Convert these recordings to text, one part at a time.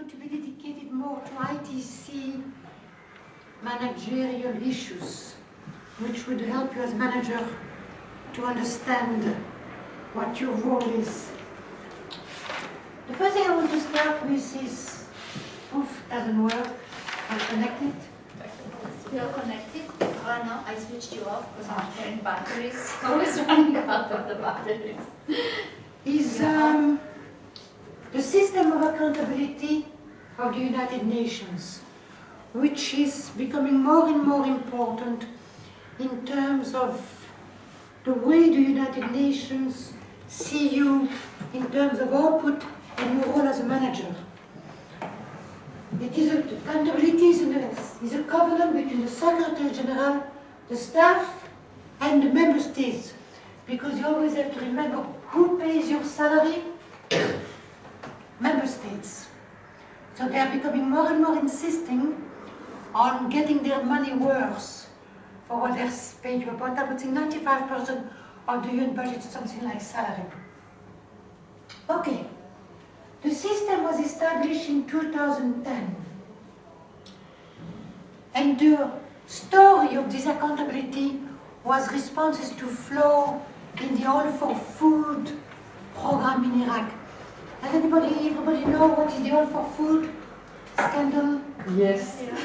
to be dedicated more to ITC managerial issues, which would help you as manager to understand what your role is. The first thing I want to start with is, oof, doesn't work. I'm connected. We are connected. Oh no, I switched you off because I'm carrying batteries. Always running out of the batteries. Is the system of accountability of the United Nations, which is becoming more and more important in terms of the way the United Nations see you in terms of output and your role as a manager. It is accountability is a covenant between the Secretary General, the staff, and the member states, because you always have to remember who pays your salary. Member states. So they are becoming more and more insisting on getting their money worth for what they're paid you. About, I would say 95% of the UN budget is something like salary. Okay. The system was established in 2010. And the story of this accountability was responses to flow in the All for Food program in Iraq. Does everybody know what is the All for Food scandal? Yes. Yeah.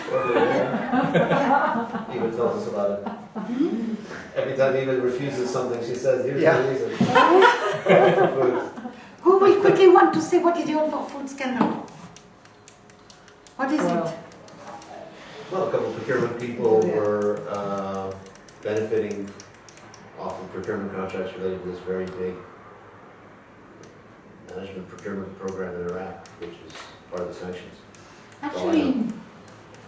Eva tells us about it. Every time Eva refuses something, she says, here's the reason. For food. Who will quickly want to say what is the All for Food scandal? What is it? Well, a couple of procurement people were benefiting off of procurement contracts related to this very big management procurement program in Iraq, which is part of the sanctions. Actually,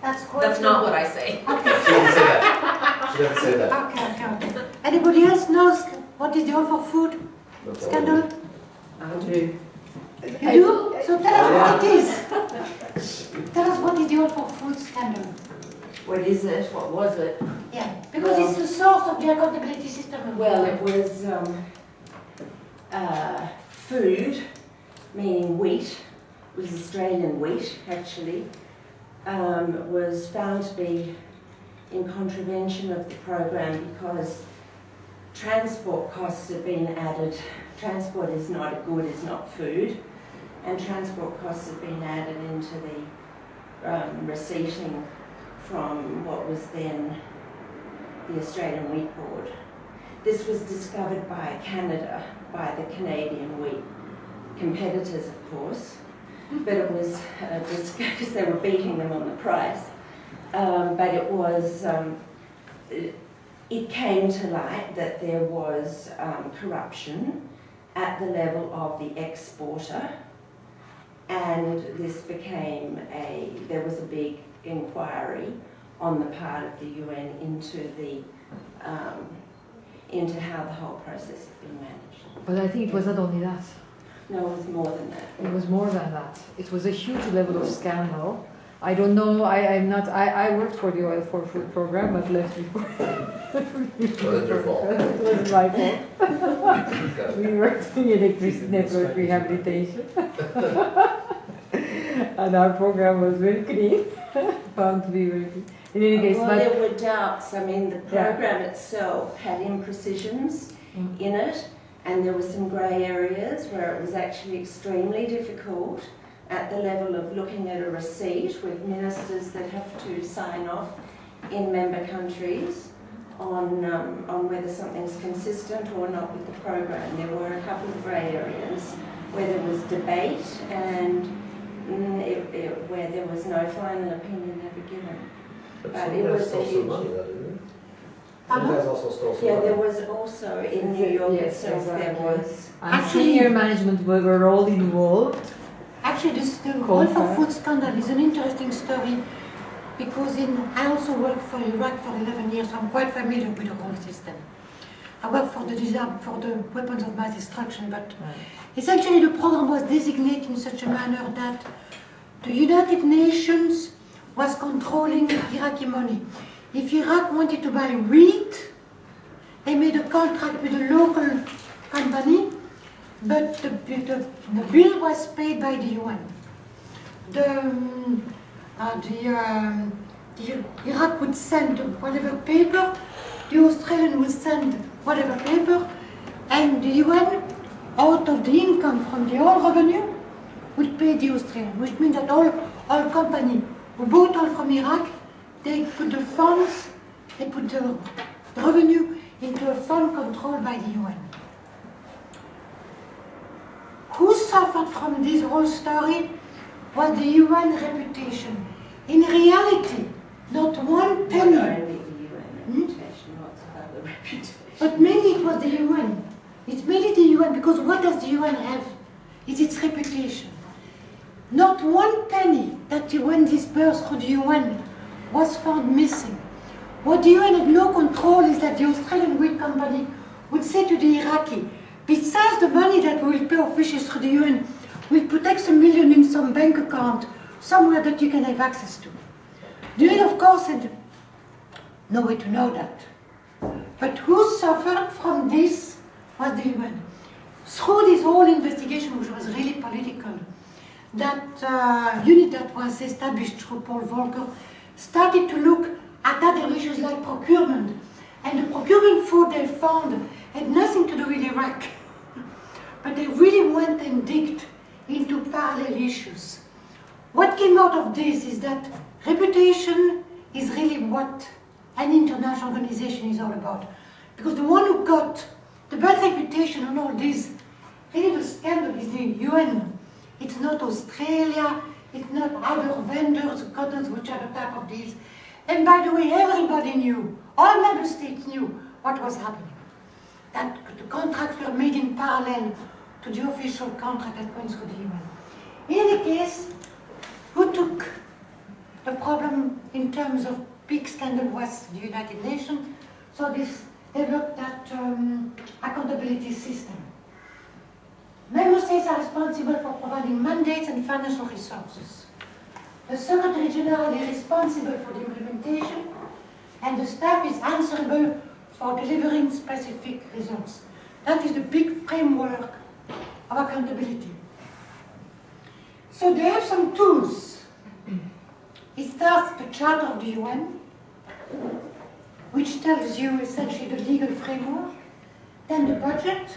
that's quite... That's not what I say. Okay. She didn't say that. She didn't say that. Okay. Anybody else knows what is the All for Food No problem. scandal? I do. You do? So tell us what it is. Tell us what is the All for Food scandal. What is it? What was it? Yeah, because it's the source of the accountability system. Well, it was food, meaning wheat, it was Australian wheat actually, was found to be in contravention of the program because transport costs have been added. Transport is not a good, is not food, and transport costs have been added into the receipting from what was then the Australian Wheat Board. This was discovered by Canada, by the Canadian wheat competitors, of course, but it was just because they were beating them on the price. But it was, it came to light that there was corruption at the level of the exporter, and this became there was a big inquiry on the part of the UN into how the whole process has been managed. But I think it was not only that. No, it was more than that. It was more than that. It was a huge level of scandal. I don't know, I worked for the Oil for Food program, but left before. It wasn't your fault. It was my fault. We worked in electricity network rehabilitation. And our program was very clean, found to be very clean. In any case, well, there were doubts. I mean, the program itself had imprecisions in it, and there were some grey areas where it was actually extremely difficult at the level of looking at a receipt with ministers that have to sign off in member countries on whether something's consistent or not with the program. There were a couple of grey areas where there was debate and where there was no final opinion ever given. But it was a huge... Money, though, didn't it? Some guys also stole some Yeah, money. there was also in New York itself, there was... and senior management were all involved. Actually, the All for Food scandal is an interesting story because I also worked for Iraq for 11 years, so I'm quite familiar with the whole system. I worked for the weapons of mass destruction, but essentially the program was designated in such a manner that the United Nations was controlling Iraqi money. If Iraq wanted to buy wheat, they made a contract with a local company, but the bill was paid by the UN. Iraq would send whatever paper, the Australian would send whatever paper, and the UN, out of the income from the oil revenue, would pay the Australian, which means that all companies who bought oil from Iraq, they put the funds, they put the revenue into a fund controlled by the UN. Who suffered from this whole story was the UN reputation. In reality, not one penny. Not only the UN reputation, lots of other reputations. But mainly it was the UN. It's mainly the UN, because what does the UN have? It's its reputation. Not one penny that when disbursed through the UN was found missing. What the UN had no control is that the Australian wheat company would say to the Iraqi, besides the money that we will pay officials through the UN, we'll put X million in some bank account, somewhere that you can have access to. The UN, of course, had no way to know that. But who suffered from this was the UN. Through this whole investigation, which was really political, that unit that was established through Paul Volcker started to look at other issues like procurement. And the procurement food they found had nothing to do with Iraq. But they really went and digged into parallel issues. What came out of this is that reputation is really what an international organization is all about. Because the one who got the bad reputation on all this, really the scandal is the UN. It's not Australia, it's not other vendors, countries which are the type of deals. And by the way, everybody knew, all member states knew what was happening. That the contracts were made in parallel to the official contract that went through the UN. In any case, who took the problem in terms of big scandal was the United Nations. So this developed that accountability system. Member states are responsible for providing mandates and financial resources. The Secretary General is responsible for the implementation, and the staff is answerable for delivering specific results. That is the big framework of accountability. So they have some tools. It starts the Charter of the UN, which tells you essentially the legal framework, then the budget,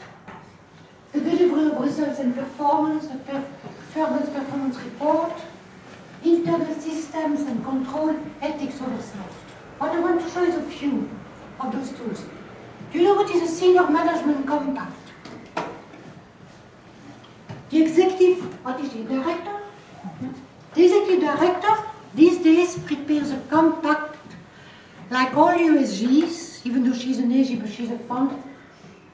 the delivery of results and performance, the performance report, internal systems and control, ethics oversight. What I want to show is a few of those tools. Do you know what is a senior management compact? The executive, what is the director? The executive director these days prepares a compact, like all USGs, even though she's an AG, but she's a fund.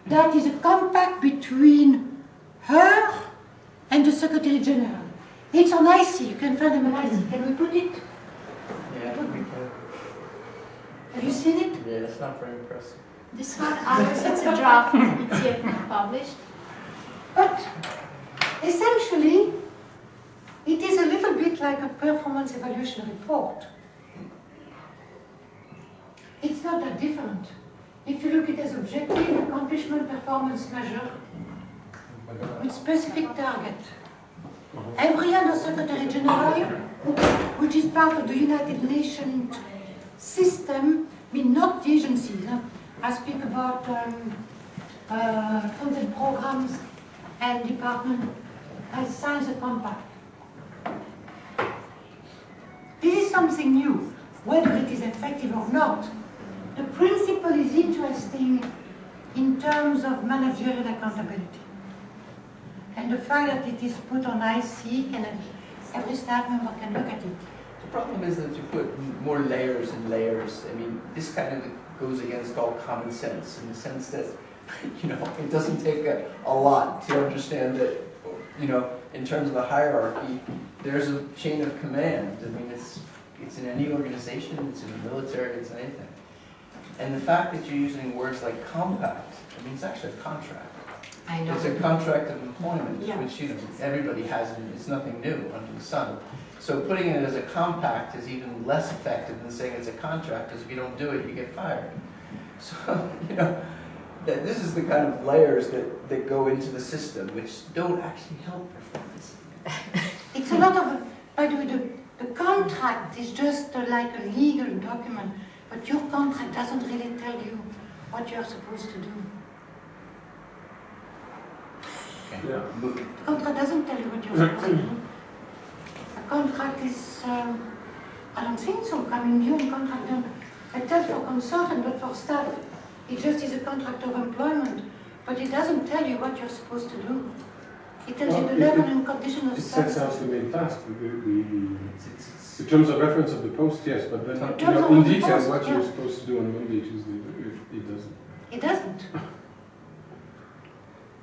That is a compact between her and the Secretary General. It's on IC, you can find them on IC. Can we put it? Yeah, we can. Have you seen it? Yeah, it's not very impressive. This one, ours, it's a draft, it's yet not published. But essentially, it is a little bit like a performance evaluation report. It's not that different. If you look at it as objective, accomplishment, performance measure, with specific target. Every Under Secretary General, which is part of the United Nations system, I mean not the agencies, I speak about funded programs and department, has signed a compact. This is something new, whether it is effective or not. The principle is interesting in terms of managerial accountability. And the fact that it is put on IC, and every staff member can look at it. The problem is that you put more layers and layers. I mean, this kind of goes against all common sense in the sense that, it doesn't take a lot to understand that, in terms of the hierarchy, there's a chain of command. I mean, it's in any organization, it's in the military, it's in anything. And the fact that you're using words like compact, I mean, it's actually a contract. I know. It's a contract of employment, Yeah. which everybody has, and it's nothing new under the sun. So putting it as a compact is even less effective than saying it's a contract, because if you don't do it, you get fired. So, that this is the kind of layers that go into the system, which don't actually help performance. It's a lot of, by contract is just like a legal document, but your contract doesn't really tell you what you're supposed to do. Yeah. The contract doesn't tell you what you're supposed to do. A contract is, I don't think so. I mean, you contract don't. It tells for consultant, but for staff, it just is a contract of employment. But it doesn't tell you what you're supposed to do. It tells you the level and condition of It sets out service. the main task, the terms of reference of the post, yes, but then, The you terms know, of in the detail, post, what yeah. you're supposed to do on Monday, Tuesday, it doesn't. It doesn't.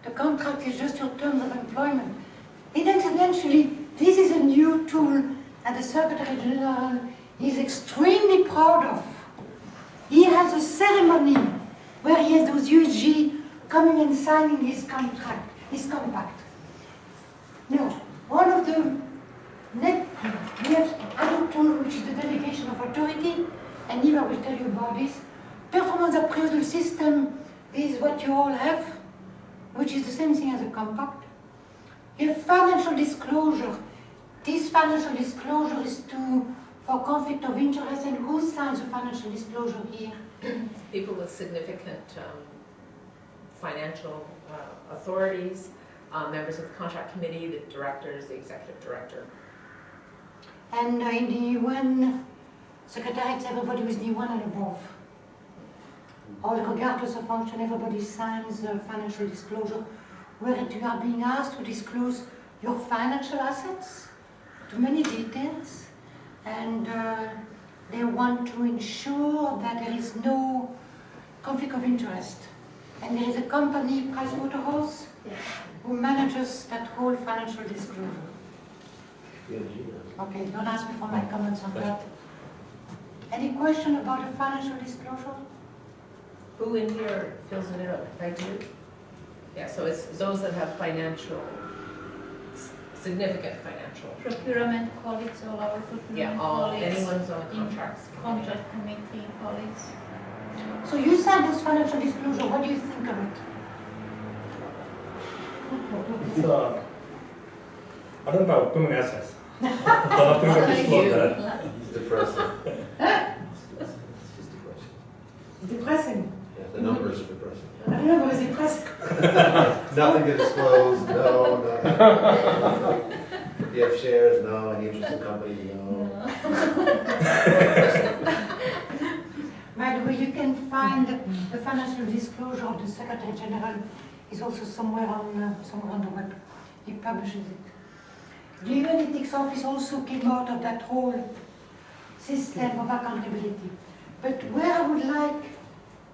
The contract is just your terms of employment. Incidentally, this is a new tool that the Secretary General is extremely proud of. He has a ceremony where he has those USG coming and signing his contract, his compact. Now, one of the we have another tool which is the delegation of authority, and Eva will tell you about this. Performance appraisal system is what you all have, which is the same thing as a compact. You have financial disclosure. This financial disclosure is for conflict of interest, and who signs the financial disclosure here? People with significant financial authorities, members of the contract committee, the directors, the executive director. And in the UN, secretariats, everybody who is the UN and above. All regardless of function, everybody signs a financial disclosure where you are being asked to disclose your financial assets to many details, and they want to ensure that there is no conflict of interest. And there is a company, Pricewaterhouse, who manages that whole financial disclosure. Okay, don't ask me for my comments on that. Any question about the financial disclosure? Who in here fills it out? I do. Yeah, so it's those that have significant financial. Procurement colleagues, all our procurement Yeah, all, colleagues. anyone's on contracts. Contract committee colleagues. So you signed this financial disclosure, what do you think of it? It's I don't know, too many assets. So nothing to disclose that. It's depressing. It's just depressing. Depressing. Yeah, the numbers are depressing. I don't know, but it's depressing. Nothing to disclose, no, nothing. You have shares, no. Any interest in companies, no. By the way, you can find the financial disclosure of the Secretary General is also somewhere on the web. He publishes it. The UN Ethics Office also came out of that whole system of accountability. But where I would like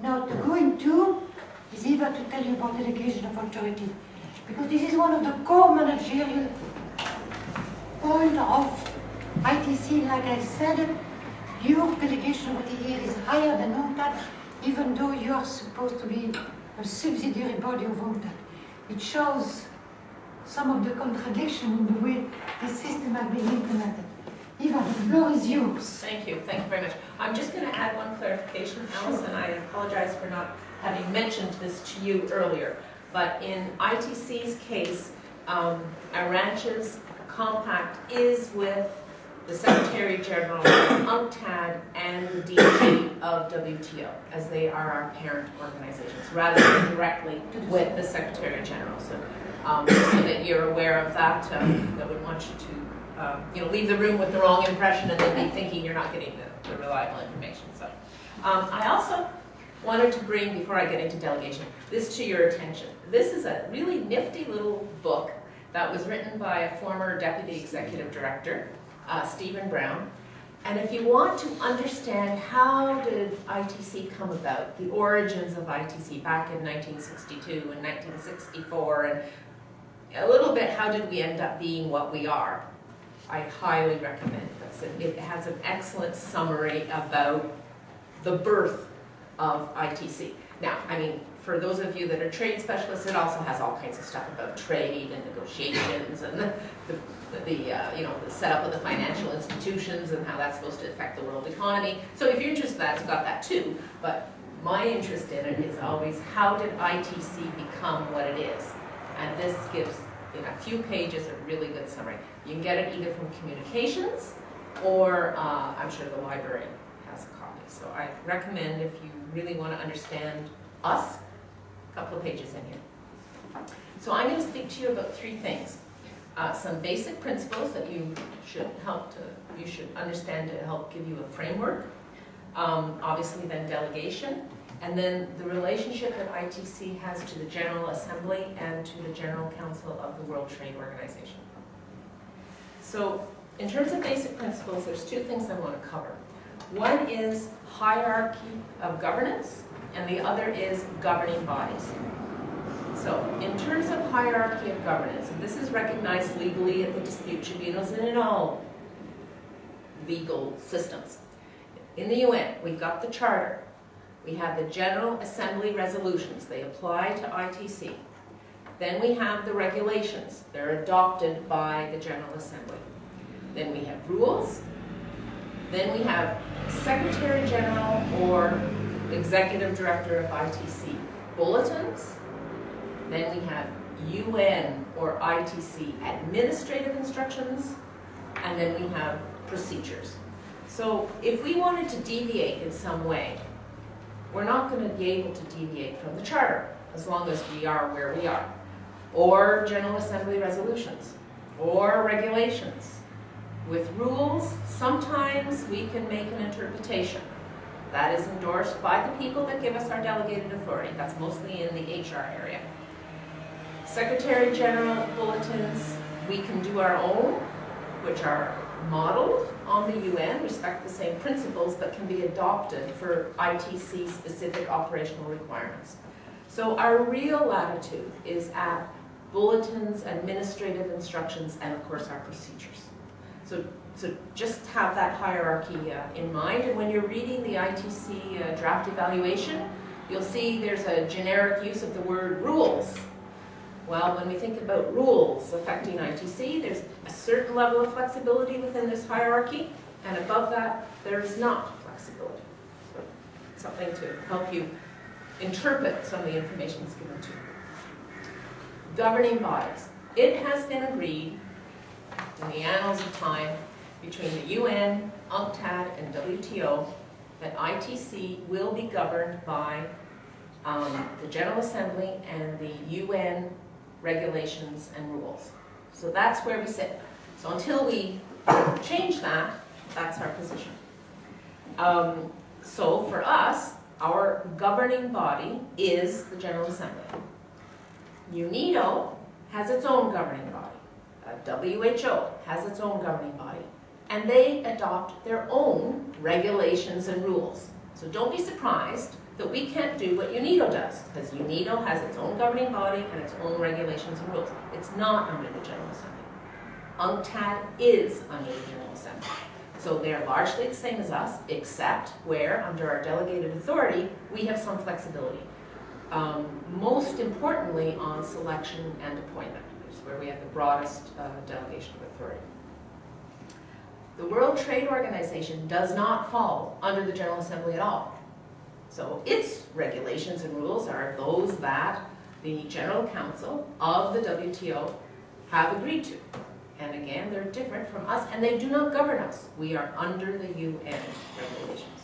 now to go into is Eva to tell you about delegation of authority. Because this is one of the core managerial points of ITC. Like I said, your delegation of authority here is higher than UNCTAD, even though you are supposed to be a subsidiary body of UNCTAD. It shows some of the contradiction in the way the system has been implemented. Eva, the floor is yours. Thank you very much. I'm just going to add one clarification, Alice, and I apologize for not having mentioned this to you earlier. But in ITC's case, Arantx's compact is with the Secretary General of UNCTAD and the DG of WTO, as they are our parent organizations, rather than directly with the Secretary General. So, so that you're aware of that, I would want you to leave the room with the wrong impression and then be thinking you're not getting the reliable information. So, I also wanted to bring, before I get into delegation, this to your attention. This is a really nifty little book that was written by a former Deputy Executive Director, Stephen Brown. And if you want to understand how did ITC come about, the origins of ITC back in 1962 and 1964, and a little bit how did we end up being what we are, I highly recommend this. It has an excellent summary about the birth of ITC. Now, I mean, for those of you that are trade specialists, it also has all kinds of stuff about trade and negotiations and the setup of the financial institutions and how that's supposed to affect the world economy. So if you're interested in that, it's got that too. But my interest in it is always how did ITC become what it is? And this gives, in a few pages, a really good summary. You can get it either from communications, or I'm sure the library has a copy. So I recommend, if you really want to understand us, a couple of pages in here. So I'm going to speak to you about three things. Some basic principles that you should understand to help give you a framework. Obviously then delegation, and then the relationship that ITC has to the General Assembly and to the General Council of the World Trade Organization. So in terms of basic principles, there's two things I want to cover. One is hierarchy of governance, and the other is governing bodies. So in terms of hierarchy of governance, and this is recognized legally at the dispute tribunals and in all legal systems. In the UN, we've got the Charter. We have the General Assembly resolutions. They apply to ITC. Then we have the regulations. They're adopted by the General Assembly. Then we have rules. Then we have Secretary General or Executive Director of ITC bulletins. Then we have UN or ITC administrative instructions. And then we have procedures. So if we wanted to deviate in some way, we're not going to be able to deviate from the Charter as long as we are where we are, or General Assembly resolutions, or regulations. With rules, sometimes we can make an interpretation. That is endorsed by the people that give us our delegated authority. That's mostly in the HR area. Secretary General bulletins, we can do our own, which are modeled on the UN, respect the same principles, but can be adopted for ITC specific operational requirements. So our real latitude is at bulletins, administrative instructions, and of course our procedures. So just have that hierarchy in mind, and when you're reading the ITC draft evaluation, you'll see there's a generic use of the word rules. Well, when we think about rules affecting ITC, there's a certain level of flexibility within this hierarchy, and above that, there is not flexibility. So, something to help you interpret some of the information that's given to you. Governing bodies. It has been agreed in the annals of time between the UN, UNCTAD, and WTO that ITC will be governed by the General Assembly and the UN regulations and rules. So that's where we sit. So until we change that, that's our position. So for us, our governing body is the General Assembly. UNIDO has its own governing body. WHO has its own governing body. And they adopt their own regulations and rules. So don't be surprised that we can't do what UNIDO does, because UNIDO has its own governing body and its own regulations and rules. It's not under the General Assembly. UNCTAD is under the General Assembly. So they're largely the same as us, except where, under our delegated authority, we have some flexibility. Most importantly, on selection and appointment, which is where we have the broadest delegation of authority. The World Trade Organization does not fall under the General Assembly at all. So its regulations and rules are those that the General Council of the WTO have agreed to. And again, they're different from us, and they do not govern us. We are under the UN regulations.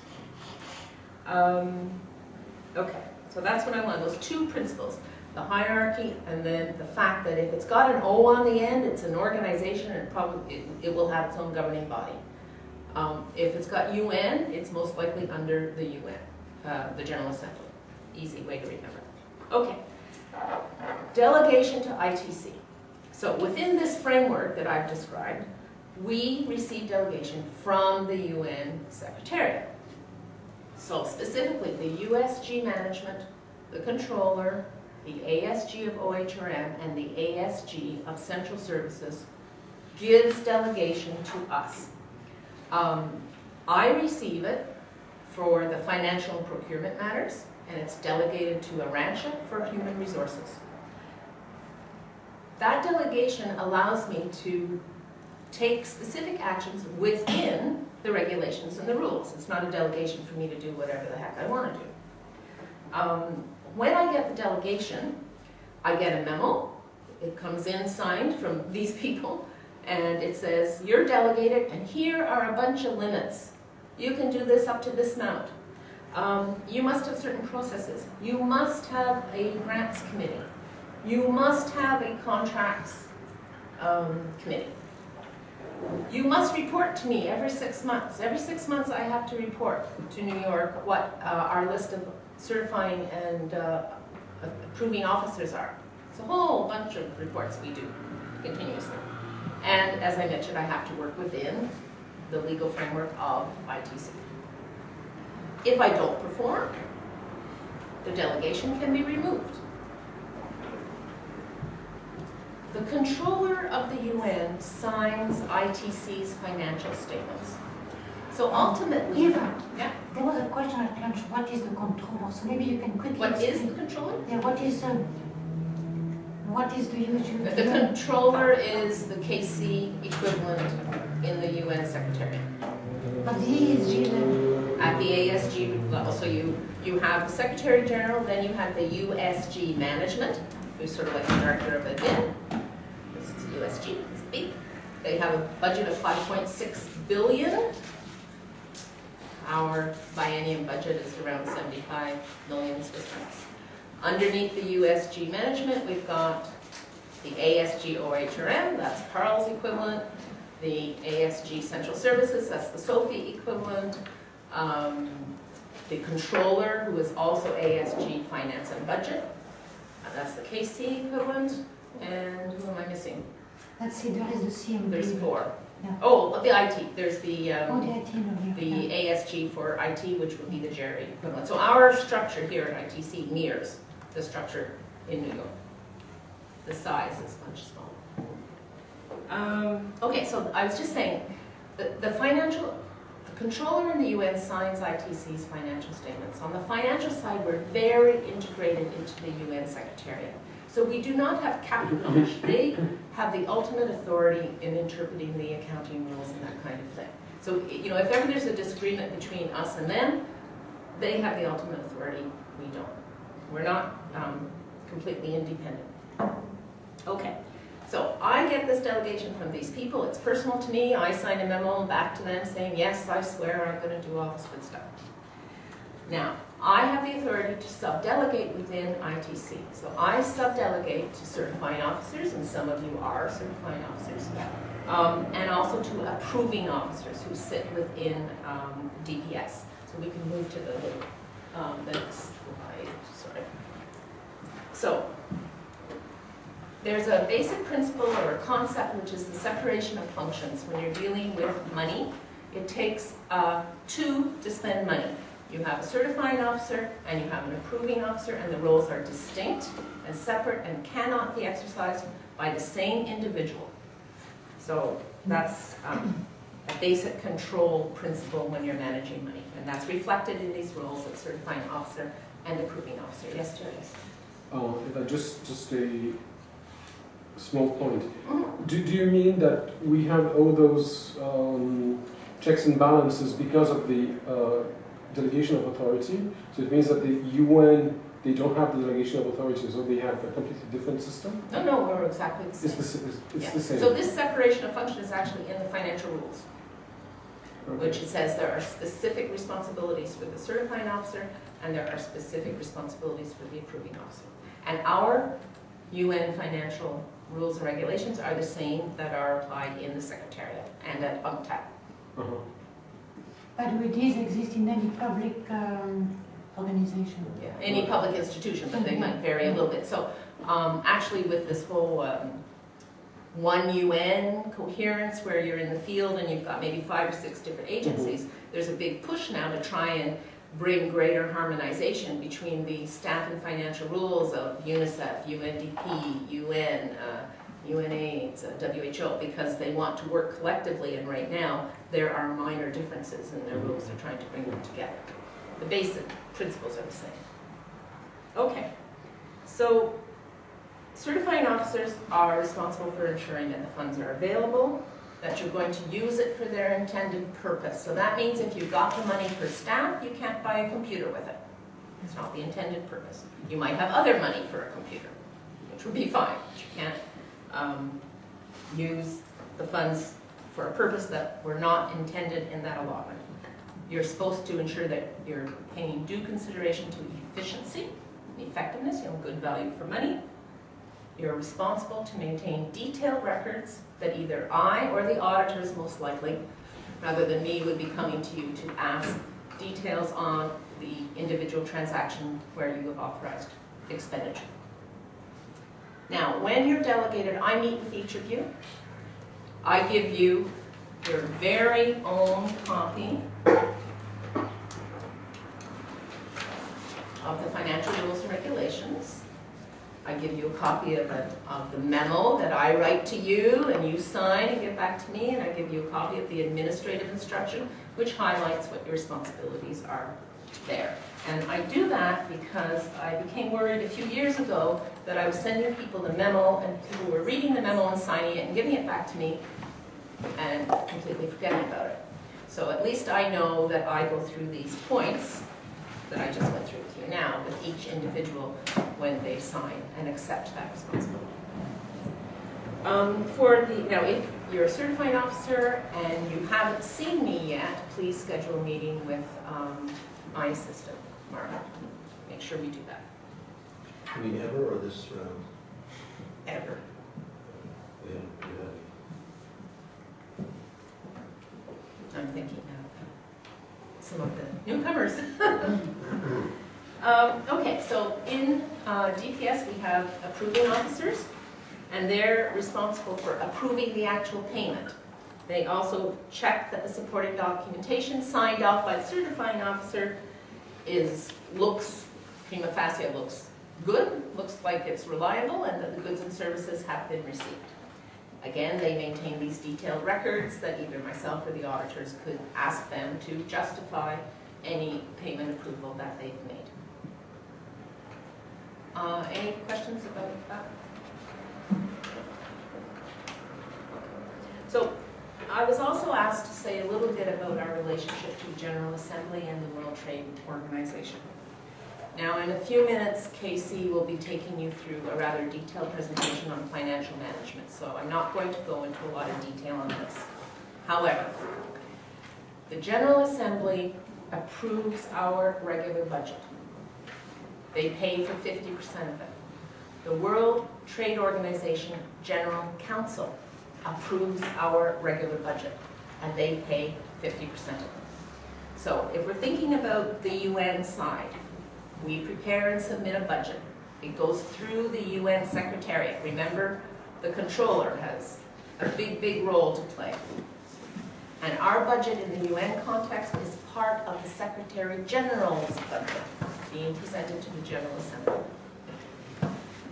Okay, so that's what I want, those two principles. The hierarchy, and then the fact that if it's got an O on the end, it's an organization, and it will have its own governing body. If it's got UN, it's most likely under the UN, the General Assembly. Easy way to remember. Okay, delegation to ITC. So within this framework that I've described, we receive delegation from the UN Secretariat. So specifically, the USG management, the controller, the ASG of OHRM, and the ASG of Central Services gives delegation to us. I receive it for the financial and procurement matters, and it's delegated to Arantxa for human resources. That delegation allows me to take specific actions within the regulations and the rules. It's not a delegation for me to do whatever the heck I want to do. When I get the delegation, I get a memo. It comes in signed from these people, And it says, you're delegated, and here are a bunch of limits. You can do this up to this amount. You must have certain processes. You must have a grants committee. You must have a contracts committee. You must report to me every 6 months. Every 6 months I have to report to New York what our list of certifying and approving officers are. It's a whole bunch of reports we do continuously. And as I mentioned, I have to work within the legal framework of ITC. If I don't perform, the delegation can be removed. The controller of the UN signs ITC's financial statements. So ultimately, Eva, yeah. there was a question at lunch, what is the controller? So maybe you can quickly What is explain. the controller? Yeah, what is the usual? The controller is the KC equivalent in the UN Secretariat. But the ESG then? At the ASG level, so you have the Secretary General, then you have the USG management, who's sort of like the director of admin. This is USG, it's big. They have a budget of 5.6 billion. Our biennium budget is around 75 million Swiss francs. Underneath the USG management, we've got the ASG OHRM, that's Carl's equivalent. The ASG Central Services, that's the SOFI equivalent. The controller, who is also ASG Finance and Budget, that's the KC equivalent. And who am I missing? Let's see, there is the CMB. There's 4. Yeah. Oh, the IT. There's the the IT, no, the yeah. ASG for IT, which would be the Jerry equivalent. So our structure here at ITC mirrors the structure in New York. The size is much smaller. Okay, so I was just saying, the controller in the UN signs ITC's financial statements. On the financial side, we're very integrated into the UN Secretariat. So we do not have capital knowledge. They have the ultimate authority in interpreting the accounting rules and that kind of thing. So, you know, if ever there's a disagreement between us and them, they have the ultimate authority, we don't. We're not completely independent. Okay, so I get this delegation from these people. It's personal to me. I sign a memo back to them saying, yes, I swear I'm going to do all this good stuff. Now, I have the authority to sub-delegate within ITC. So I sub-delegate to certifying officers, and some of you are certifying officers, and also to approving officers who sit within DPS. So we can move to the next slide, sorry. So, there's a basic principle or a concept, which is the separation of functions. When you're dealing with money, it takes 2 to spend money. You have a certifying officer and you have an approving officer, and the roles are distinct and separate and cannot be exercised by the same individual. So that's a basic control principle when you're managing money, and that's reflected in these roles of certifying officer and approving officer. Yes, Jerry? If I just a small point. Do you mean that we have all those checks and balances because of the delegation of authority? So it means that the UN, they don't have the delegation of authority, so they have a completely different system? No, we're exactly the same. It's the same. So this separation of function is actually in the financial rules, Okay. which it says there are specific responsibilities for the certifying officer and there are specific responsibilities for the approving officer. And our UN financial rules and regulations are the same that are applied in the Secretariat and at UNCTAD. By the way, these exist in any public organization. Yeah, any public institution, but they might vary a little bit. So actually with this whole one UN coherence where you're in the field and you've got maybe 5 or 6 different agencies, there's a big push now to try and bring greater harmonization between the staff and financial rules of UNICEF, UNDP, UN, UNAIDS, WHO, because they want to work collectively, and right now there are minor differences in their rules. They're trying to bring them together. The basic principles are the same. Okay, so certifying officers are responsible for ensuring that the funds are available, that you're going to use it for their intended purpose. So that means if you've got the money for staff, you can't buy a computer with it. It's not the intended purpose. You might have other money for a computer, which would be fine, but you can't use the funds for a purpose that were not intended in that allotment. You're supposed to ensure that you're paying due consideration to efficiency, effectiveness, good value for money. You're responsible to maintain detailed records that either I or the auditors, most likely, rather than me, would be coming to you to ask details on the individual transaction where you have authorized expenditure. Now, when you're delegated, I meet with each of you. I give you your very own copy of the financial rules and regulations. I give you a copy of the memo that I write to you and you sign and give back to me, and I give you a copy of the administrative instruction, which highlights what your responsibilities are there. And I do that because I became worried a few years ago that I was sending people the memo and people were reading the memo and signing it and giving it back to me and completely forgetting about it. So at least I know that I go through these points that I just went through with you now with each individual when they sign and accept that responsibility. Now, if you're a certifying officer and you haven't seen me yet, please schedule a meeting with my assistant, Margaret. Make sure we do that. I mean, ever or this round? Ever. We haven't do I'm thinking of some of the newcomers. Okay, so in DPS we have approving officers, and they're responsible for approving the actual payment. They also check that the supporting documentation signed off by the certifying officer looks prima facie, looks good, looks like it's reliable, and that the goods and services have been received. Again, they maintain these detailed records that either myself or the auditors could ask them to justify any payment approval that they've made. Any questions about that? So, I was also asked to say a little bit about our relationship to the General Assembly and the World Trade Organization. Now, in a few minutes, Casey will be taking you through a rather detailed presentation on financial management, so I'm not going to go into a lot of detail on this. However, the General Assembly approves our regular budget. They pay for 50% of it. The World Trade Organization General Council approves our regular budget, and they pay 50% of it. So if we're thinking about the UN side, we prepare and submit a budget. It goes through the UN Secretariat. Remember, the controller has a big, big role to play. And our budget in the UN context is part of the Secretary General's budget being presented to the General Assembly.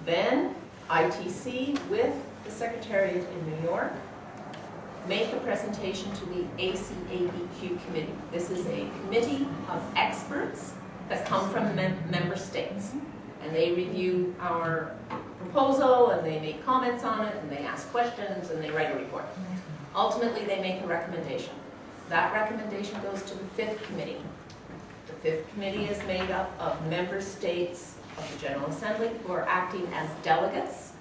Then ITC with the Secretariat in New York make a presentation to the ACABQ committee. This is a committee of experts that come from member states. And they review our proposal, and they make comments on it, and they ask questions, and they write a report. Ultimately, they make a recommendation. That recommendation goes to the 5th committee. The 5th committee is made up of member states of the General Assembly who are acting as delegates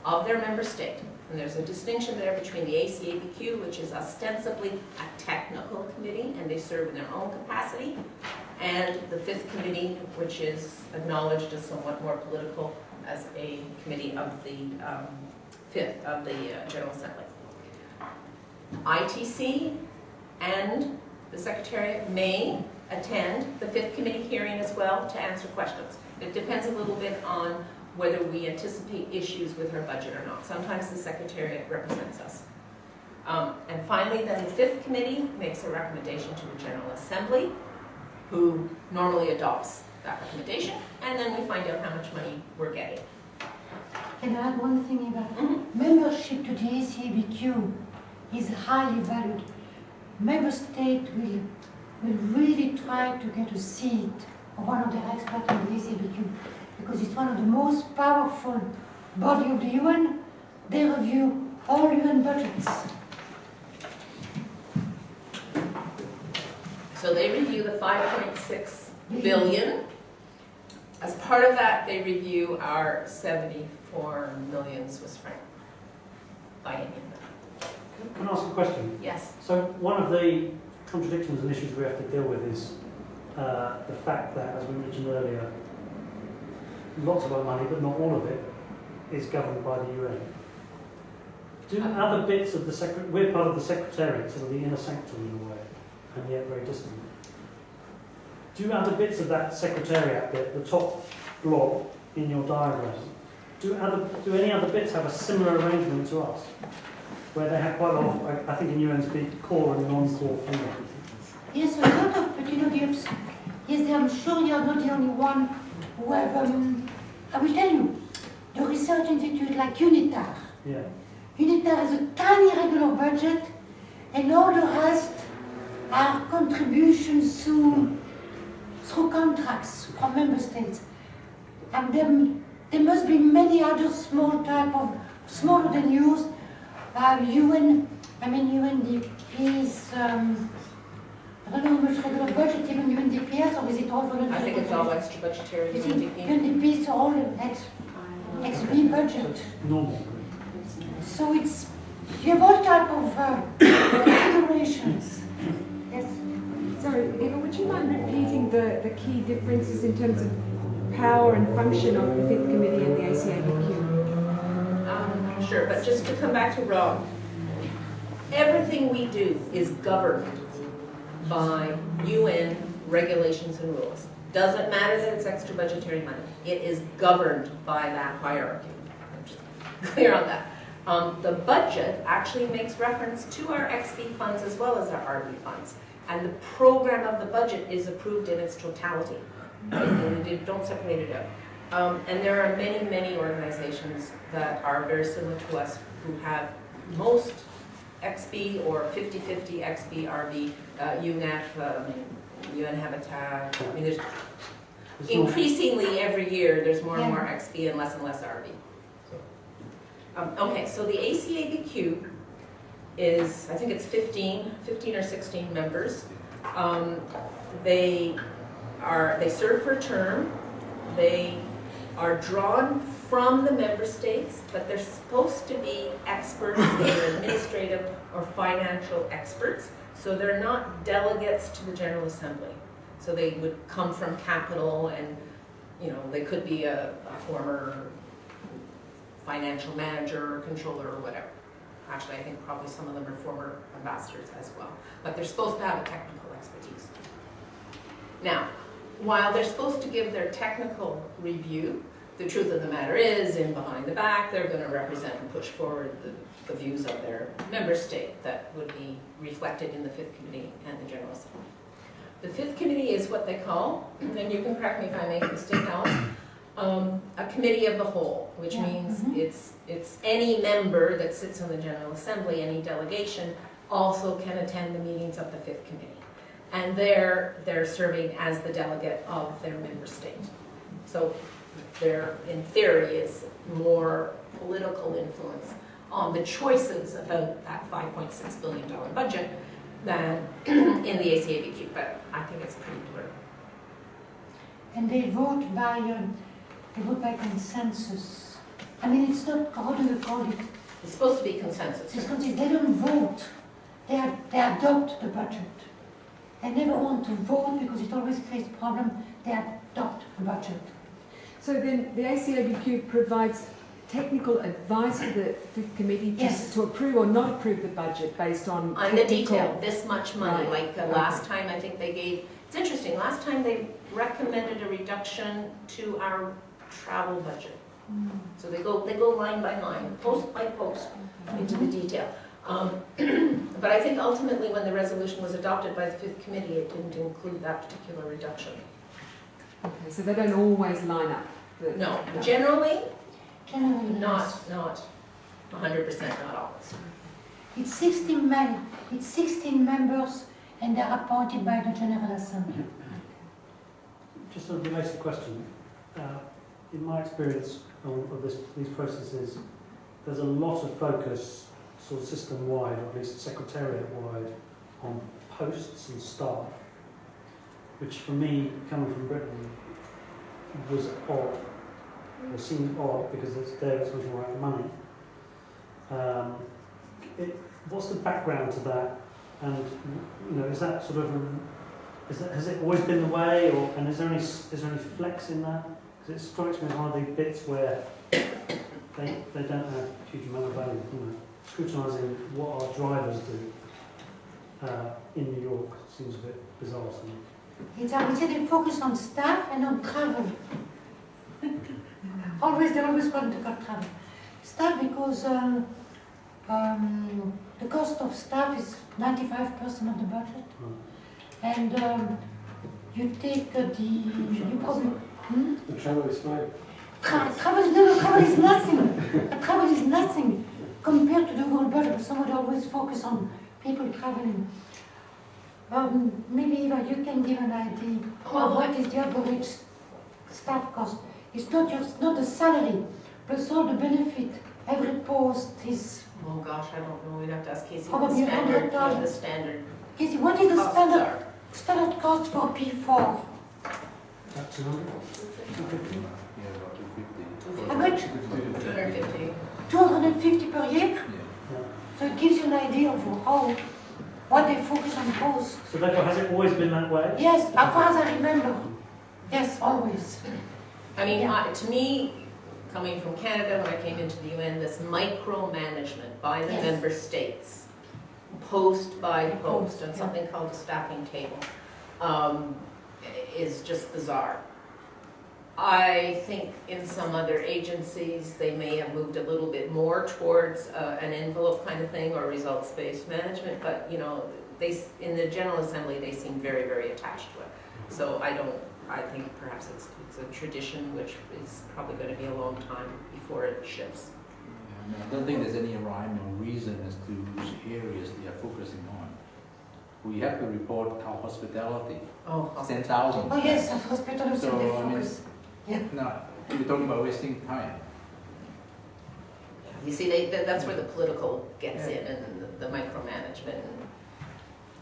of their member state. And there's a distinction there between the ACABQ, which is ostensibly a technical committee, and they serve in their own capacity, and the 5th committee, which is acknowledged as somewhat more political, as a committee of the General Assembly. ITC and the Secretariat may attend the 5th committee hearing as well to answer questions. It depends a little bit on whether we anticipate issues with our budget or not. Sometimes the Secretariat represents us. And finally, then the 5th committee makes a recommendation to the General Assembly, who normally adopts that recommendation, and then we find out how much money we're getting. Can I add one thing about membership to the ACABQ is highly valued. Member states will really try to get a seat of one of the experts in the ACABQ because it's one of the most powerful body of the UN. They review all UN budgets. So they review the 5.6 billion. As part of that, they review our 74 million Swiss franc biennium. Can I ask a question? Yes. So one of the contradictions and issues we have to deal with is the fact that, as we mentioned earlier, lots of our money, but not all of it, is governed by the UN. Do other bits of the we're part of the Secretariat, sort of the inner sanctum in a way, and yet very distant. Do other bits of that Secretariat bit, the top blob in your diagram, do any other bits have a similar arrangement to us? Where they have quite a lot of, I think in UN speak, core and non-core funding. Yes, a lot of, but you know, yes, I'm sure you're not the only one who have, I will tell you, the research institute like UNITAR. Yeah. UNITAR has a tiny regular budget, and all the rest are contributions through contracts from member states. And there must be many other small type of, smaller than yours, UNDP's, I don't know how much regular budget, even UNDPS, or is it all voluntary? I think it's all extra budgetary Is in it UNDP. UNDP's all XB budget? Normal. So it's, you have all type of considerations. Yes. Sorry, Eva, would you mind repeating the key differences in terms of power and function of the Fifth Committee and the ACABQ? Sure, but just to come back to Rob, everything we do is governed by UN regulations and rules. Doesn't matter that it's extra budgetary money. It is governed by that hierarchy. I'm just clear on that. The budget actually makes reference to our XB funds as well as our RB funds. And the program of the budget is approved in its totality. Don't separate it out. And there are many, many organizations that are very similar to us who have most XB or 50-50 XB, RB, UNEP, UN Habitat. I mean, there's increasingly every year there's more and more XB and less RB. Okay, so the ACABQ is, I think it's 15 or 16 members. They serve for a term. They are drawn from the member states, but they're supposed to be experts, either administrative or financial experts. So they're not delegates to the General Assembly. So they would come from capital, and they could be a former financial manager or controller or whatever. Actually, I think probably some of them are former ambassadors as well. But they're supposed to have a technical expertise. Now, while they're supposed to give their technical review, the truth of the matter is, in behind the back, they're going to represent and push forward the views of their member state that would be reflected in the Fifth Committee and the General Assembly. The Fifth Committee is what they call, and you can correct me if I make a mistake, Alice, a committee of the whole, which means it's any member that sits on the General Assembly, any delegation, also can attend the meetings of the Fifth Committee. And they're serving as the delegate of their member state. So there, in theory, is more political influence on the choices about that $5.6 billion budget than in the ACABQ, but I think it's pretty blurry. And they vote by consensus. I mean, it's not, how do you call it? It's supposed to be consensus. They don't vote. They adopt the budget. They never want to vote because it always creates a problem. They adopt the budget. So then the ACABQ provides technical advice to the Fifth Committee to approve or not approve the budget based on the detail, this much money. Right. Like last time, I think they gave, it's interesting, last time they recommended a reduction to our travel budget. So they go line by line, post by post, into the detail. But I think ultimately when the resolution was adopted by the Fifth Committee, it didn't include that particular reduction. Okay, so they don't always line up. No, generally not yes. 100%, not always. It's 16 members, and they're appointed by the General Assembly. Just a related question. In my experience of these processes, there's a lot of focus, sort of system-wide, or at least secretariat-wide, on posts and staff, which for me, coming from Britain, was odd. It seemed odd because it's there, it's much more about money. what's the background to that? And is that sort of has it always been the way, and is there any flex in that? Because it strikes me as one of the bits where they don't have a huge amount of value. Scrutinising what our drivers do in New York seems a bit bizarre to me. It's, I would say they focus on staff and on travel. They always want to cut travel. Staff because the cost of staff is 95% of the budget. And you take the problem. The travel is fine. Travel is nothing. Travel is nothing compared to the overall budget. But someone always focus on people traveling. Maybe Eva, you can give an idea of what is the average staff cost. It's not the salary, plus all the benefit. Every post is. Oh gosh, I don't know. We'd have to ask Casey. Probably The standard. Casey, what is the costs standard are. standard cost for P4? About 200? How much? 250. 250 per year. So it gives you an idea of what they focus on post. So therefore, has it always been that way? Yes, as far as I remember. Yes, always. I mean, to me, coming from Canada, when I came into the UN, this micromanagement by the member states, post by post, on something called a staffing table, is just bizarre. I think in some other agencies, they may have moved a little bit more towards an envelope kind of thing or results-based management, but in the General Assembly, they seem very, very attached to it. So I think perhaps it's a tradition which is probably going to be a long time before it shifts. I don't think there's any rhyme or reason as to which areas they are focusing on. We have to report our hospitality. 10,000. Oh yes, hospitality So, they focus. No, we're talking about wasting time. You see, that's where the political gets in and the micromanagement.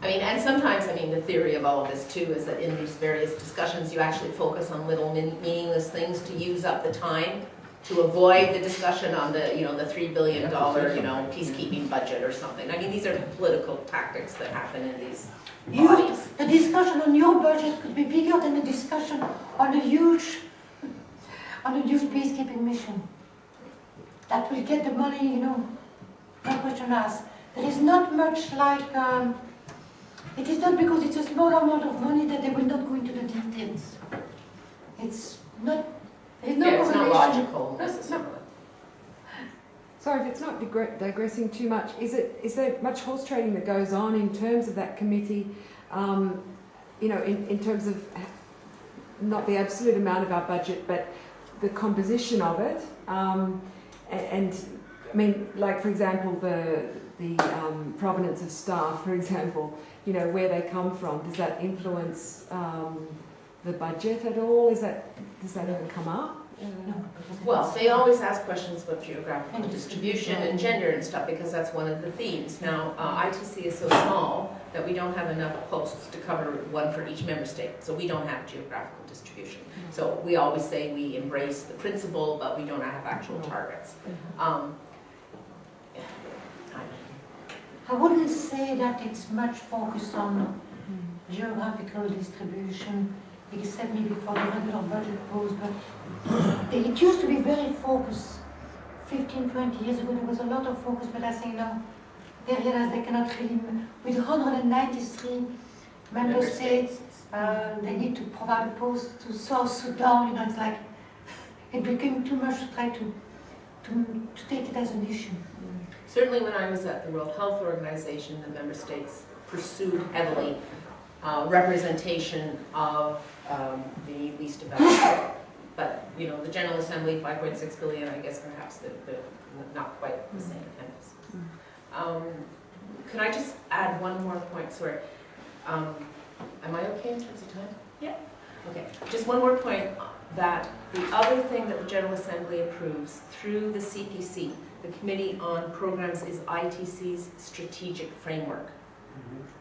And sometimes, the theory of all of this too is that in these various discussions, you actually focus on little meaningless things to use up the time to avoid the discussion on the $3 billion, peacekeeping budget or something. These are political tactics that happen in these bodies. The discussion on your budget could be bigger than the discussion on a huge peacekeeping mission. That will get the money, no question asked. There is not much like, it is not because it's a small amount of money that they will not go into the details. It's not, there's no it's not correlation. logical necessarily. Sorry if it's not digressing too much. Is there much horse trading that goes on in terms of that committee? In terms of not the absolute amount of our budget, but the composition of it. Like for example, the provenance of staff, for example, where they come from. Does that influence the budget at all? Does that ever come up? Well, they always ask questions about geographical distribution and gender and stuff because that's one of the themes. Now, ITC is so small that we don't have enough posts to cover one for each member state, so we don't have geographical distribution. So we always say we embrace the principle, but we don't have actual targets. I wouldn't say that it's much focused on geographical distribution, except maybe for the regular budget post, but it used to be very focused. 15, 20 years ago, there was a lot of focus, but I think now they realize they cannot really, with 193 member states, they need to provide a post to South Sudan, it's like, it became too much to try to take it as an issue. Certainly when I was at the World Health Organization, the member states pursued heavily representation of the least developed. But, the General Assembly, 5.6 billion, I guess perhaps they're not quite the same attendance. Could I just add one more point? Sorry. Am I okay in terms of time? Yeah. Okay. Just one more point, that the other thing that the General Assembly approves through the CPC, the Committee on Programs, is ITC's strategic framework.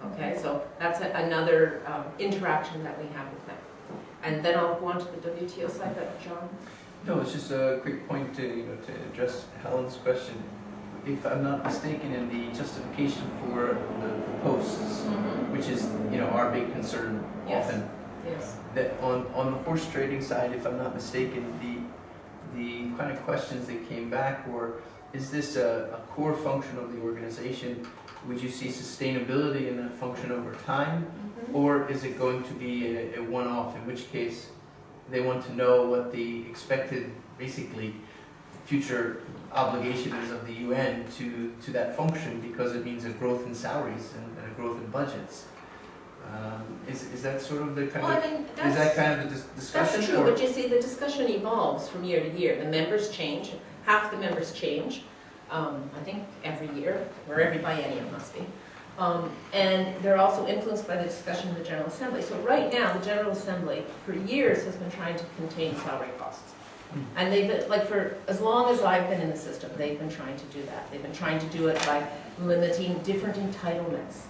Okay, so that's another interaction that we have with them. And then I'll go on to the WTO side, but John? No, it's just a quick point to address Helen's question. if I'm not mistaken, in the justification for the posts, which is, you know, our big concern often, Yes. that on the horse trading side, if I'm not mistaken, the kind of questions that came back were, is this a core function of the organization? Would you see sustainability in that function over time? Or is it going to be a one-off, in which case they want to know what the expected, basically, future obligation is of the UN to that function, because it means a growth in salaries and a growth in budgets. Is that sort of the kind Well, of, I mean, is that kind of the discussion? that's true, or- but you see, the discussion evolves from year to year. The members change, half the members change, I think every year, or every biennium must be. And they're also influenced by the discussion in the General Assembly. So right now, the General Assembly, for years, has been trying to contain salary costs. And they've been, like, for as long as I've been in the system, they've been trying to do that. They've been trying to do it by limiting different entitlements.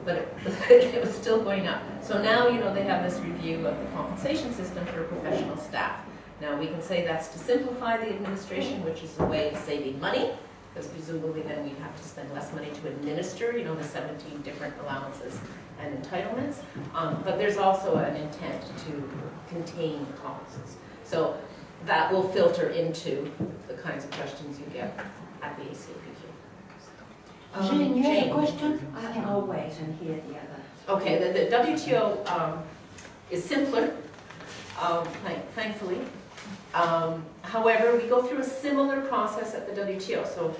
But it was still going up. So now, you know, they have this review of the compensation system for professional staff. Now, we can say that's to simplify the administration, which is a way of saving money, because presumably then we'd have to spend less money to administer, you know, the 17 different allowances and entitlements. But there's also an intent to contain costs. So that will filter into the kinds of questions you get at the ACPQ. Jane, you have a question? I'll wait and hear the other. Okay, the WTO is simpler, thankfully. However, we go through a similar process at the WTO. So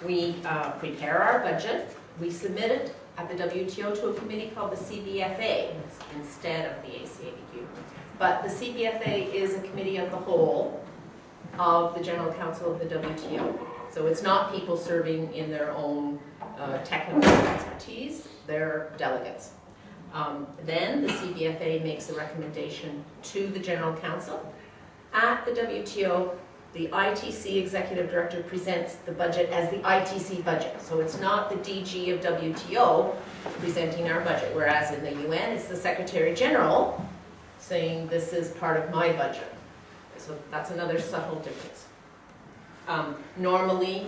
we prepare our budget, we submit it at the WTO to a committee called the CBFA instead of the ACABQ. But the CBFA is a committee of the whole of the General Council of the WTO. So it's not people serving in their own technical expertise, they're delegates. Then the CBFA makes a recommendation to the General Council. At the WTO, the ITC Executive Director presents the budget as the ITC budget. So it's not the DG of WTO presenting our budget, whereas in the UN, it's the Secretary General saying this is part of my budget. So that's another subtle difference. Normally,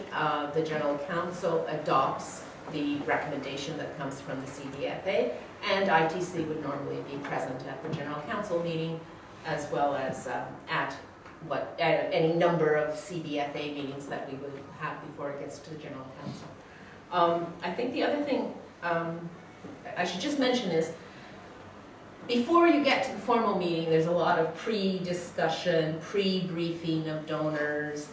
the General Council adopts the recommendation that comes from the CBFA, and ITC would normally be present at the General Council meeting, as well as at any number of CBFA meetings that we would have before it gets to the General Council. I think the other thing I should just mention is, before you get to the formal meeting, there's a lot of pre-discussion, pre-briefing of donors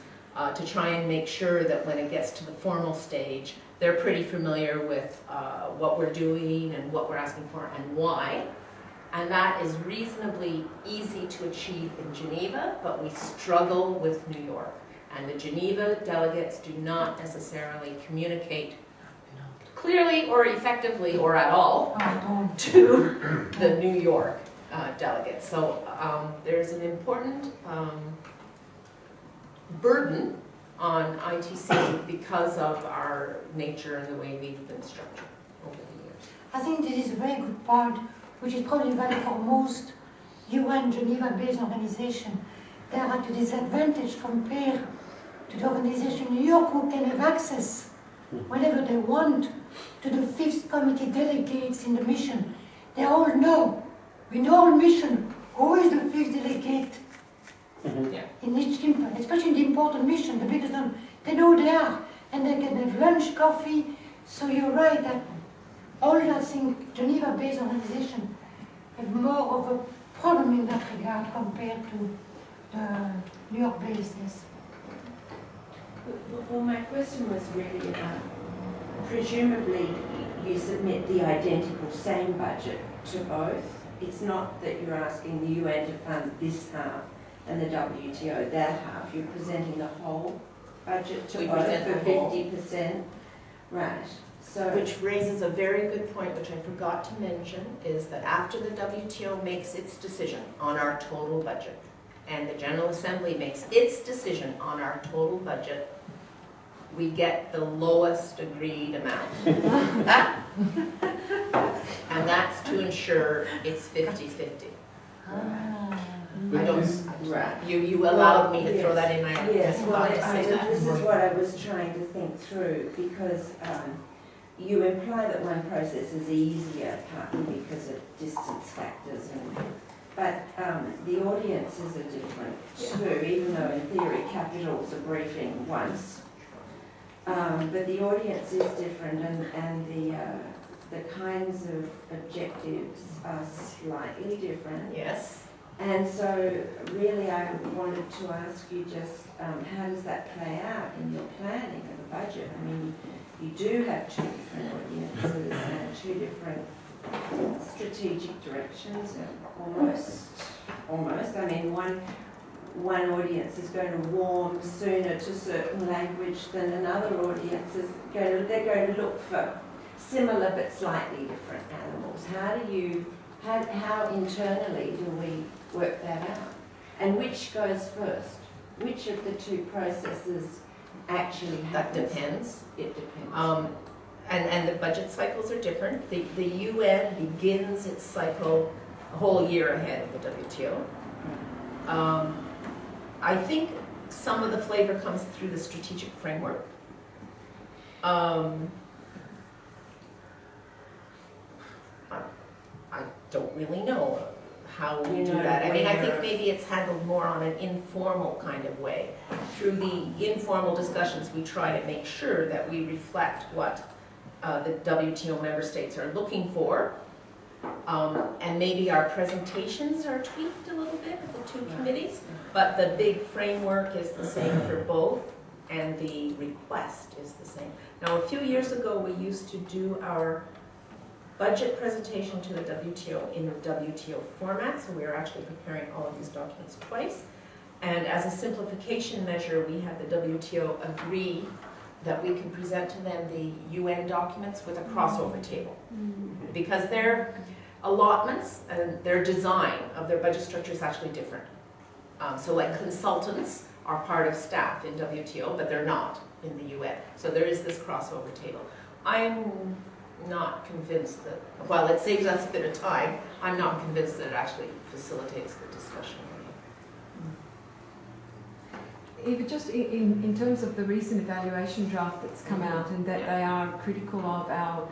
to try and make sure that when it gets to the formal stage, they're pretty familiar with what we're doing and what we're asking for and why. And that is reasonably easy to achieve in Geneva, but we struggle with New York. And the Geneva delegates do not necessarily communicate clearly or effectively or at all to the New York delegates. So there's an important burden on ITC because of our nature and the way we've been structured over the years. I think this is a very good point, which is probably valid for most UN Geneva-based organizations. They are at a disadvantage compared to the organization in New York, who can have access whenever they want to the 5th committee delegates in the mission. They all know, in our mission, who is the 5th delegate in each team, especially in the important mission, the biggest one. They know they are, and they can have lunch, coffee. So you're right that all, I think, Geneva-based organizations have more of a problem in that regard compared to the New York-based. Yes. Well, my question was really about, presumably you submit the identical same budget to both. It's not that you're asking the UN to fund this half and the WTO that half. You're presenting the whole budget to both for 50%. Right. So, which raises a very good point, which I forgot to mention, is that after the WTO makes its decision on our total budget, and the General Assembly makes its decision on our total budget, we get the lowest agreed amount. And that's to ensure it's 50-50. I don't, Right. you allowed me to throw that in, I Yes, just well, thought to say that. this is what I was trying to think through, because you imply that one process is easier, partly because of distance factors, but the audiences are different too, even though in theory capitals are briefing once. But the audience is different, and the kinds of objectives are slightly different. Yes. And so really I wanted to ask you just how does that play out in your planning of the budget? I mean, you do have two different audiences and two different strategic directions, almost. I mean, one audience is going to warm sooner to certain language than another audience is they're going to look for similar but slightly different animals. How internally do we work that out? And which goes first? Which of the two processes actually happens? That depends. It depends. And the budget cycles are different. The UN begins its cycle a whole year ahead of the WTO. I think some of the flavor comes through the strategic framework. I don't really know how we do that. I mean, I think maybe it's handled more on an informal kind of way. Through the informal discussions, we try to make sure that we reflect what the WTO member states are looking for. And maybe our presentations are tweaked a little bit with the two committees, but the big framework is the same for both, and the request is the same. Now, a few years ago, we used to do our budget presentation to the WTO in the WTO format, so we are actually preparing all of these documents twice. And as a simplification measure, we had the WTO agree that we could present to them the UN documents with a crossover table. Because their allotments and their design of their budget structure is actually different. So like consultants are part of staff in WTO, but they're not in the UN. So there is this crossover table. I'm not convinced that, while it saves us a bit of time, I'm not convinced that it actually facilitates the discussion. Eva, just in terms of the recent evaluation draft that's come out, and that they are critical of our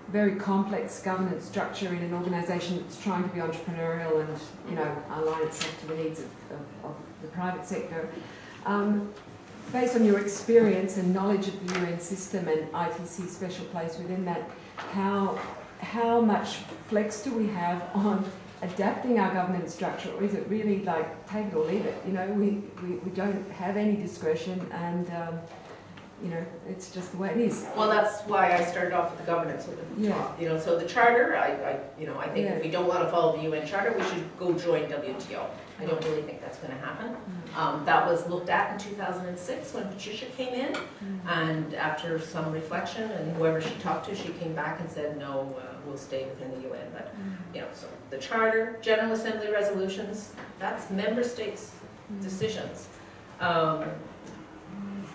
very complex governance structure in an organisation that's trying to be entrepreneurial and, you know, align itself to the needs of the private sector. Based on your experience and knowledge of the UN system and ITC's special place within that, how much flex do we have on adapting our governance structure, or is it really like take it or leave it? You know, we don't have any discretion, and you know, it's just the way it is. Well, that's why I started off with the governance at the top. You know, so the charter, I think if we don't want to follow the UN charter, we should go join WTO. I don't really think that's going to happen. That was looked at in 2006 when Patricia came in, and after some reflection, and whoever she talked to, she came back and said, no, we'll stay within the UN. But, you know, so the charter, General Assembly resolutions, that's member states' decisions.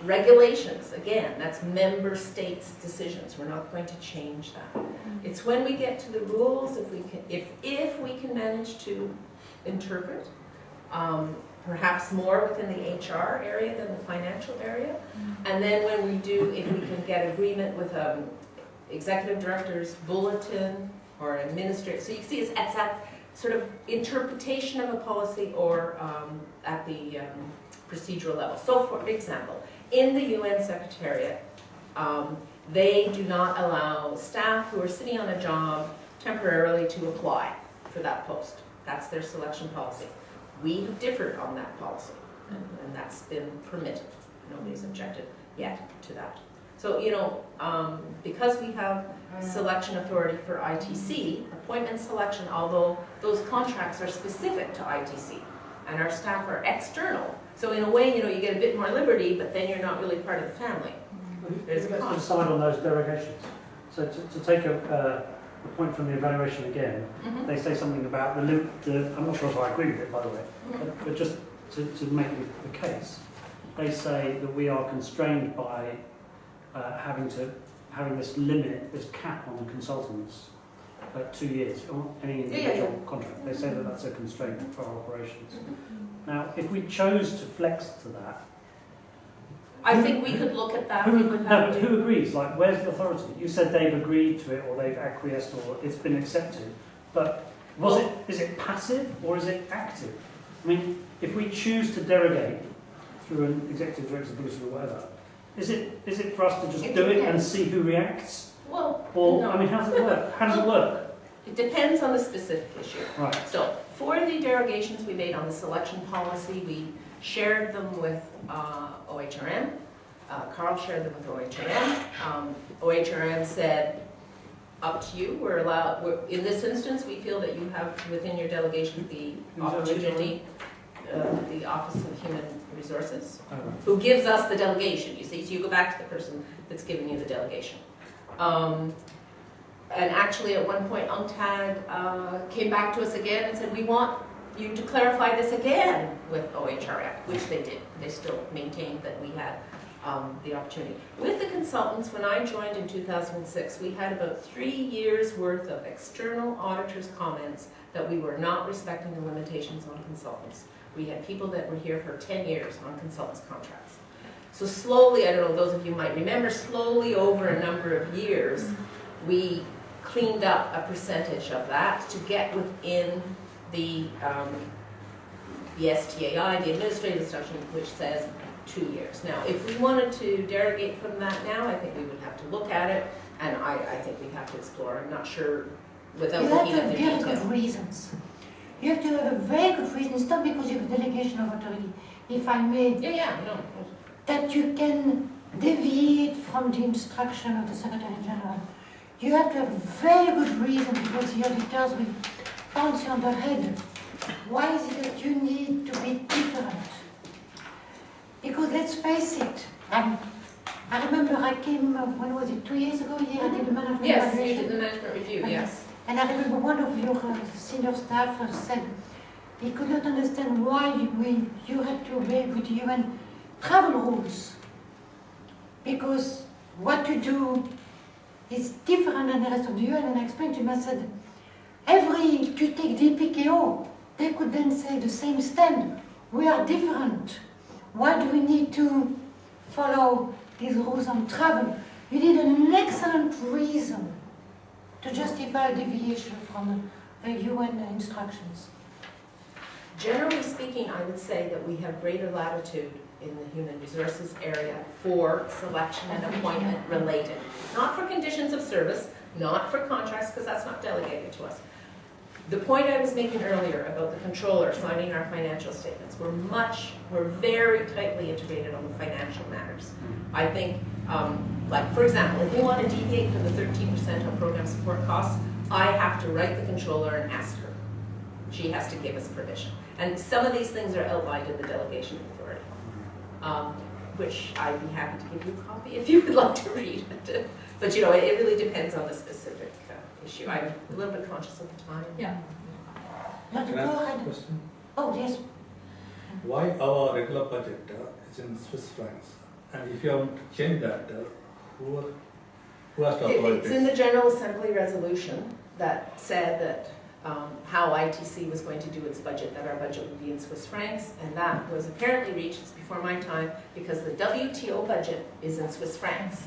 Regulations, again, that's member states' decisions. We're not going to change that. It's when we get to the rules, if we can manage to interpret, perhaps more within the HR area than the financial area. And then when we do, if we can get agreement with executive director's bulletin or administrator. So you see it's at that sort of interpretation of a policy or at the procedural level. So for example, in the UN Secretariat, they do not allow staff who are sitting on a job temporarily to apply for that post. That's their selection policy. We have differed on that policy, and that's been permitted. Nobody's objected yet to that. So, you know, because we have selection authority for ITC, appointment selection, although those contracts are specific to ITC, and our staff are external. So in a way, you know, you get a bit more liberty, but then you're not really part of the family. Let's decide on those derogations. So to take a point from the evaluation again, they say something about I'm not sure if I agree with it, by the way, but just to make the case, they say that we are constrained by having this limit, this cap on consultants 2 years on any individual contract. They say that that's a constraint for our operations. Now, if we chose to flex to that, I think we could look at that. who agrees? Like, where's the authority? You said they've agreed to it, or they've acquiesced, or it's been accepted. But is it passive or is it active? I mean, if we choose to derogate through an executive director's bulletin or whatever, is it for us to just do it and see who reacts? Well, or no. I mean, how does it work? How does it work? It depends on the specific issue. Right. So for the derogations we made on the selection policy, we shared them with OHRM. Carl shared them with OHRM. OHRM said, up to you, we're allowed, in this instance, we feel that you have within your delegation the opportunity, the Office of Human Resources, who gives us the delegation, you see, so you go back to the person that's giving you the delegation. And actually at one point UNTAD came back to us again and said, we want you to clarify this again with OHRM, which they did. They still maintained that we had the opportunity. With the consultants, when I joined in 2006, we had about 3 years worth of external auditors' comments that we were not respecting the limitations on consultants. We had people that were here for 10 years on consultants' contracts. So slowly, I don't know, those of you might remember, slowly over a number of years, we cleaned up a percentage of that to get within the STAI, the administrative instruction, which says 2 years. Now, if we wanted to derogate from that now, I think we would have to look at it, and I think we'd have to explore. I'm not sure without looking at the detail. You have to have very good reasons. You have to have a very good reason. It's not because you have a delegation of authority, if I may, no. that you can deviate from the instruction of the Secretary General. You have to have a very good reason, because the auditors will pounce you on the head. Why is it that you need to be different? Because let's face it, I remember I came, when was it, 2 years ago here, I did the management evaluation. evaluation. Yes, you did the management review, yes. And I remember one of your senior staff said he could not understand why you had to obey with the UN travel rules. Because what you do is different than the rest of the UN, and I explained to him, I said, if you take DPKO, they could then say the same stand. We are different. Why do we need to follow these rules on travel? You need an excellent reason to justify a deviation from UN instructions. Generally speaking, I would say that we have greater latitude in the human resources area for selection and appointment related. Not for conditions of service, not for contracts, because that's not delegated to us. The point I was making earlier about the controller signing our financial statements, we're very tightly integrated on the financial matters. I think, like for example, if we want to deviate from the 13% on program support costs, I have to write the controller and ask her. She has to give us permission. And some of these things are outlined in the delegation authority, which I'd be happy to give you a copy if you would like to read it. But you know, it really depends on the specific issue. I'm a little bit conscious of the time. Yeah. Can I ask a question? Oh, yes. Why our regular budget is in Swiss francs? And if you have to change that, who has to authorize It's in the General Assembly resolution that said that how ITC was going to do its budget, that our budget would be in Swiss francs, and that was apparently reached, it's before my time, because the WTO budget is in Swiss francs.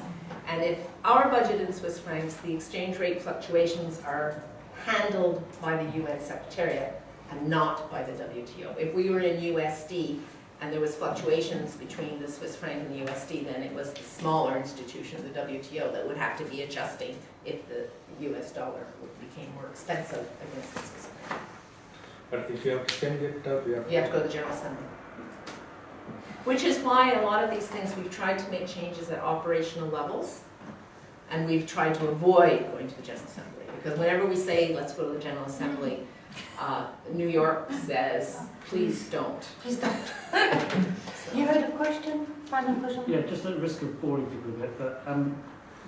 And if our budget in Swiss francs, the exchange rate fluctuations are handled by the UN Secretariat and not by the WTO. If we were in USD and there was fluctuations between the Swiss franc and the USD, then it was the smaller institution, the WTO, that would have to be adjusting if the US dollar became more expensive against the Swiss franc. But if you have to change it, You have to go to the General Assembly. Which is why a lot of these things we've tried to make changes at operational levels, and we've tried to avoid going to the General Assembly. Because whenever we say, let's go to the General Assembly, New York says, please don't. Please don't. You had a question? Final question? Yeah, just at the risk of boring people a bit, but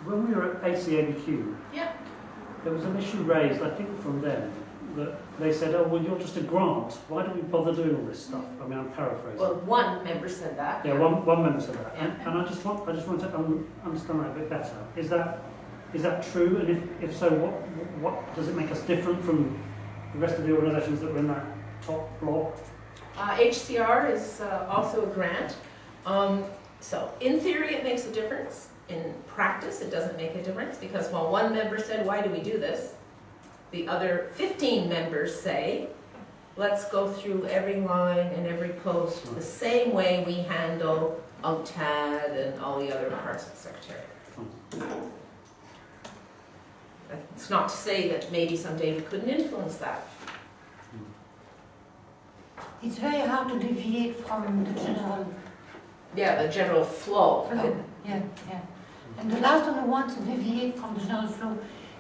when we were at ACABQ, there was an issue raised, I think from them, that they said, oh, well, you're just a grant. Why do we bother doing all this stuff? I mean, I'm paraphrasing. Well, one member said that. Yeah, one member said that. And I just want to understand that a bit better. Is that Is that true? And if so, what does it make us different from the rest of the organisations that were in that top block? HCR is also a grant. So in theory it makes a difference. In practice it doesn't make a difference, because while one member said, why do we do this? The other 15 members say, let's go through every line and every post the same way we handle UNCTAD and all the other parts of the Secretariat. It's not to say that maybe someday we couldn't influence that. It's very hard to deviate from the general Yeah, the general flow. flow. Yeah, yeah. And the last one who wants to deviate from the general flow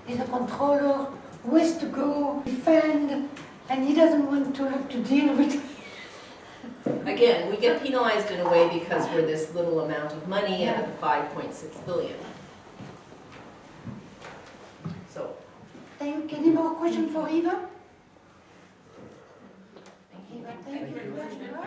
is a controller who has to go defend, and he doesn't want to have to deal with. Again, we get penalized in a way because we're this little amount of money out of the 5.6 billion. So, Any more questions for Eva? Thank you very much.